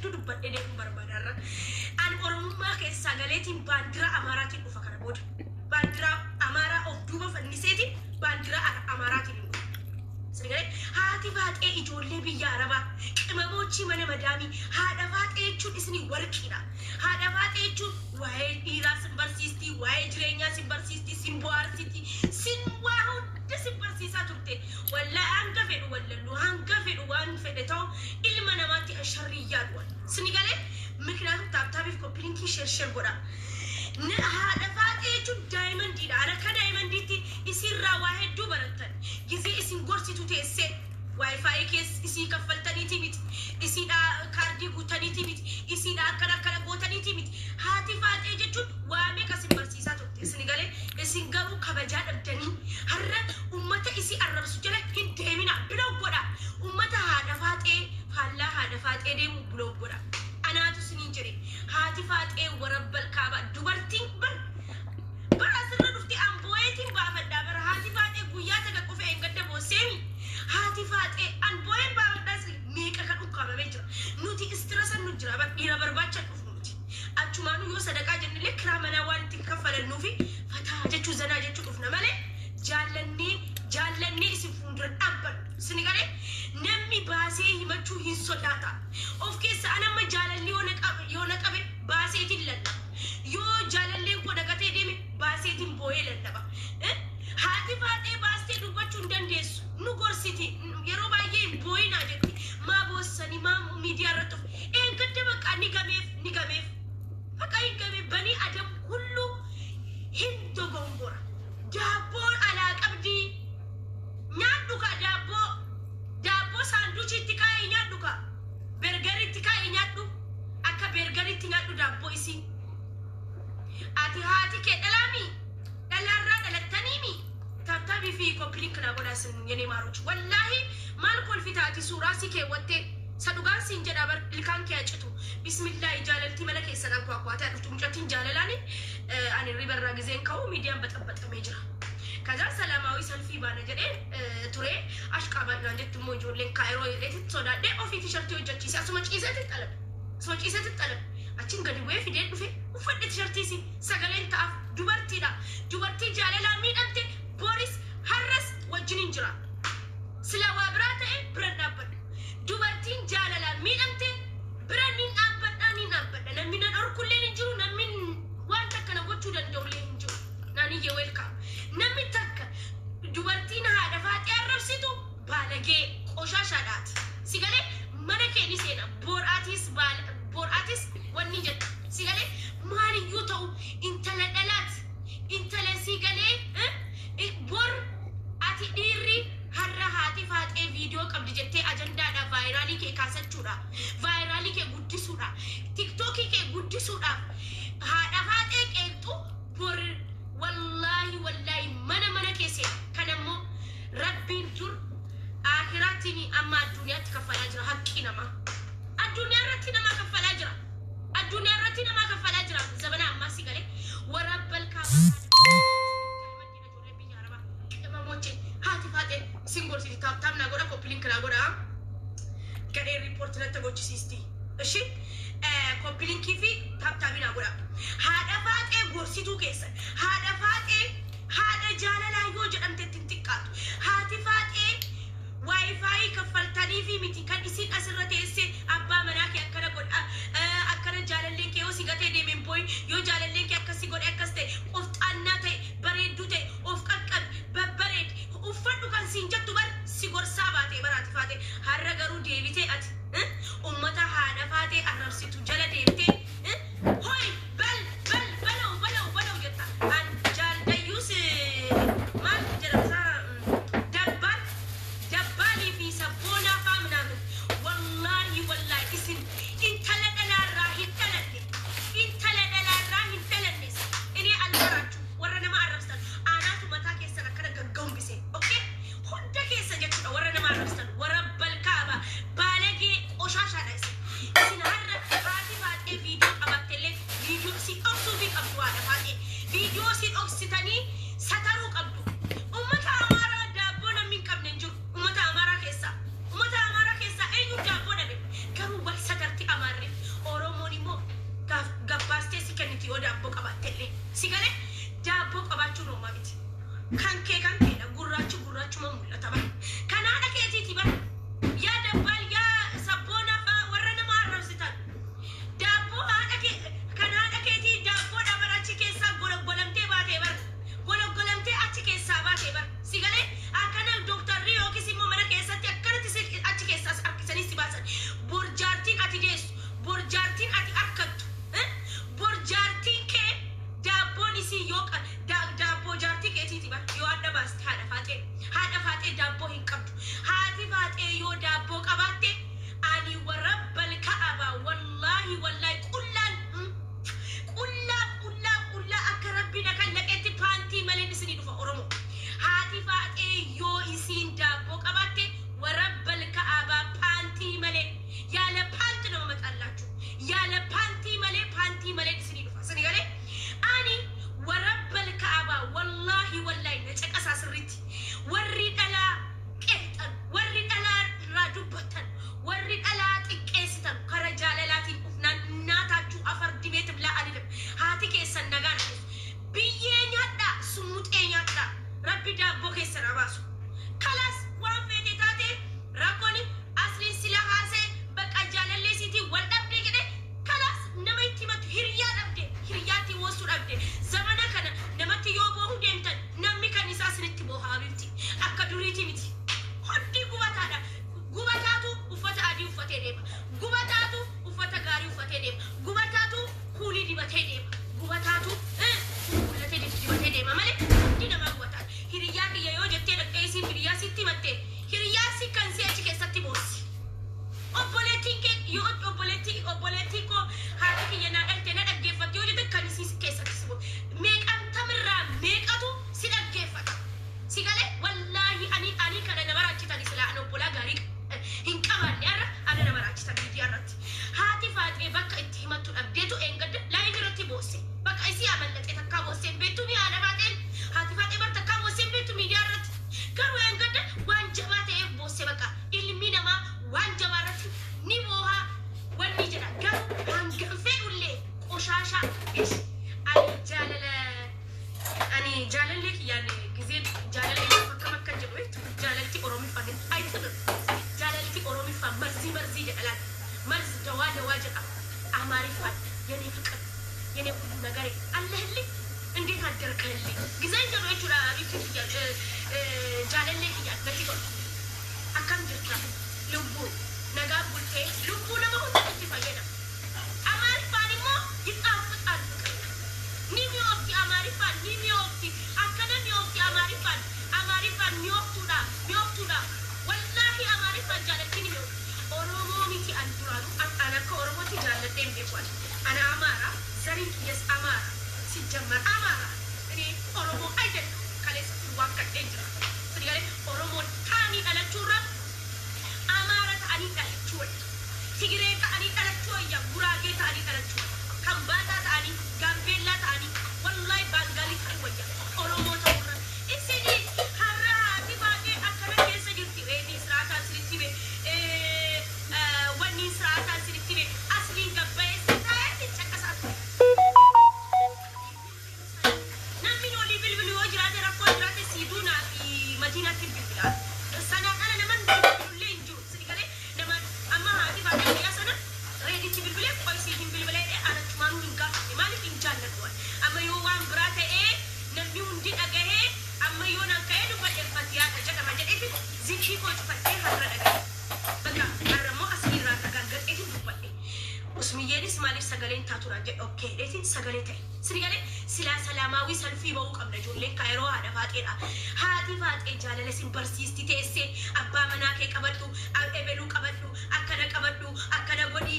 hedduu dubbadhee deemu barbaadarra an oromummaa keessaa galeetiin baandiraa amaaraatiin dhufa kana booda baandiraa amaaraa of duuba fanniseetiin baandiraa amaaraatiin Sirgale haati faaqee ijoollee biyya arabaa qimamochi mana madaamii haadha faaqee jechuun isni warqiidha haadha faaqee jechuun waa'ee dhiiraa sin barsiistii waa'ee jireenyaa sin barsiistii sin bohaarsitii sin waa hunda sin barsiisaa turte wallaa hanga fedhu wallallu hanga fedhu waan fedhe ta'u ilma namaatti asharriyyaadhu wal Sirgale ምክንያቱም ታብታቢፍ ኮፒሊንኪ ሼር ጎዳ haadha faaqee jechuun daayimandiidha ana ka daayimandiitti isirraa waa hedduu barattan gizee isin gorsitu teessee waayifaayi keessa isii kaffaltaniiti miti isiidha kaardii guutaniiti miti isiidha akkana gootaniiti miti haati faaqee jechuun waa meeqa isin barsiisaa turte isin galee isin garuu kabajaa dhabdanii har'a ummata isii arrabsu jala hin deemina biloo godha ummata haadha faaqee faallaa haadha faaqee deemu biloo godha anaatu siniin jedhe haati faaqee warabbal kaaba dubartiin bara sirra dhufti ambooyeetiin baafadhaa bara haati faaqee guyyaa taga qofe engadda booseemi haati faaqee ambooyeen baafadhaas meeqa kan ukkaamamee jira nuti istirasan nu jira dhiira barbaacha dhufu nuti achumaanu yoo sadaqaa jennillee kiraa manaa waan ittiin kaffalannuufi fataa jechuu zanaa jechuu dhufna malee jaallannee isin fuuldura dhaabbadhu sini galee namni baasee himachuu hin sodaata of keessa anamma jaalalli yoo na qabe baaseetiin lallaba yoo jaalalleen koo dhaqatee deeme baaseetiin boo'ee lallaba haati faaqee baastee dubbachuu hin dandeessu nu gorsiti yeroo baay'ee hin boo'inaa jetti maa boossanii maa miidiyaa irratti of eeggadde bakka ni gameef bakka hin gameef banii adam hullu hin dogongora daabboon alaa qabdii nyaadhu ka daabboo saanduuchiitti kaa'ee nyaadhu ka bergaritti kaa'ee nyaadhu akka bergaritti nyaadhu daabboo isii ati haati kee dhalaami dhalaarraa dhalattaniimi taabtaabii fi koppiliin kanaa godhaasin yenee maaruchi wallaahi maal kolfitaati suuraa si keewwattee sadugaan siin jedhaa bar ilkaan kee acitu bismillaahi jaalaltii mala keessan akwaakwaatee dhuftu mucattiin jaalalaani ani ribarraa gizeen ka'u miidiyaan baxabaxamee jira ከዛ ሰላማዊ ሰልፊ ባነ ጀዴ ቱሬ አሽቃባና ጀትሞ ጆሌን ካይሮ የት ሶዳዴ ኦፊ ቲሸርት ወጀቺ ሲያስመጪ ይዘት ጠለብ አችን ገዲ ወይ ፊዴ ዱፌ ውፈድ ቲሸርት ሲ ሰገሌን ታፍ ዱበርቲ ጃለላ ሚደምቴ ፖሊስ ሐረስ ወጅን እንጅራ ስለዋብራተ ብረናበድ ዱበርቲን ጃለላ ሚደምቴ ብረኒን አበዳኒ ነሚነ ዶርኩሌን እንጅሩ ነሚን ዋንተ ከነጎቹ ደንደውሌን እንጅሩ ናኒ የዌልካም namni takka dubartiin haadha faaqee arrabsitu baalagee qoshashaadhaat sigalee mana keeni seena boraatis wanni jettu sigalee maaliyyuu ta'u intala dhalaat intala sigalee bor ati dhiirri har'a haati faaqee viidiyoo qabdi jettee ajandaadha vaayiraalii kee kaasachuudha vaayiraalii kee guddisuudha tiktookii kee guddisuudha haadha faaqee qeexxu bor wallahi mana keesse kanammoo rabbiin dur akhiraatini amma addunyaatti kaffalaa jira haqqi nama addunyaarratti nama kaffalaa jira zabana amma sigale warabbal kaaba mandina jore binya araba kemamoche haati faaqee singolsi taaptaamna godha koppiliin kana godha gadee report natti gochisiisti እሺ koppiliinkii fi taaptaamina godha haadha faaqee gorsituu keessa haadha faaqee haadha jaalalaa yoo jedhamte xiqqaatu haati faaqee waayifaayi kaffaltanii fi miti kan isin asirra teesse abbaa manaa kee akkana godha akkana jaalalleen kee yoo si gatee deemeen booyi yoo jaalalleen kee akkasi godhe akkas ta'e of xaannaa ta'e bareedduu ta'e of qaqqabi babbareed uffadhu kan siin jettu bar si gorsaa baatee baraati faate har'a garuu deebitee ati ummata haadha faatee arrabsitu jala deemtee hoy balau jetta an jaaldayyus maal jedhamsa dabbaalii fi sabboonaa faa minaamin wallaahi isin አማሪፋን የኔ ፍቅር የኔ ሁሉ ነገር አለህልኝ እንዴት አደርክልኝ ግዛኝ ጀሮቹ ላሪቱ ጃለለ ይያል በቲኮ አካም ጀርታ ልቡ ነጋ ቡልቴ ልቡ ለማሁን ተፈየና አማሪፋን ሞ ይጣፍጣል ኒሚዮፍቲ አማሪፋን ኒሚዮፍቲ አካደሚ ኦፍቲ አማሪፋን ሚዮፍቱዳ ወላሂ አማሪፋን ጃለቲኒ ነው ኦሮሞ ሚቲ አንዱራኑ አናኮ ኦሮሞ ቲ ጃለቴን ቢቋል አና አማራ ዘሪክ የስ አማራ ሲጀመር አማራ እኔ ኦሮሞ አይደል ካለስ ዋቀት እንጅራ ስለዚህ ኦሮሞ ታኒ አለቹራ አማራ ታኒ አለቹ ትግሬ ታኒ አለቹ ያ ጉራጌ ታኒ አለቹ ከምባታ ታኒ ጋምቤላ ታኒ ወላሂ ባንጋሊ ታወያ ኦሮሞ ታውራ እሲኒ ሀራ ዲባጌ አከረ ከሰጅቲ ኤዲ ስራታ ስሪቲቤ ወኒ ስራታ ስሪቲቤ አስሊን ገባይ ስታይ ተጨቀሳት مدينة البلاد السنة أنا لمن بقولين جو سنقولي لما أما هذه بعد يا سنة ريدي تبي بالبلاد كويسين بالبلاد أنا كمان نيجا مالي إنجان ندوان أما يوم براتة نبيون دي أجاه أما يوم كأنه بدي فتيات أجا ما جد إيه زينشي كوج فتية هذا أجا بقى أرمو أسير رات أجا قد إيه بقولي اسمي يدي سمالي سجلين تاتورا جد أوكي لكن سجلين تاني سنقولي سلا سلاماوي سلفي بوك قبل جولين كايرو هذا فاتيرا هاتي فاتي جالله سين برسيستي تيسي أبا مناكي كبرتو أبلو كبرتو أكنا كبرتو أكنا بودي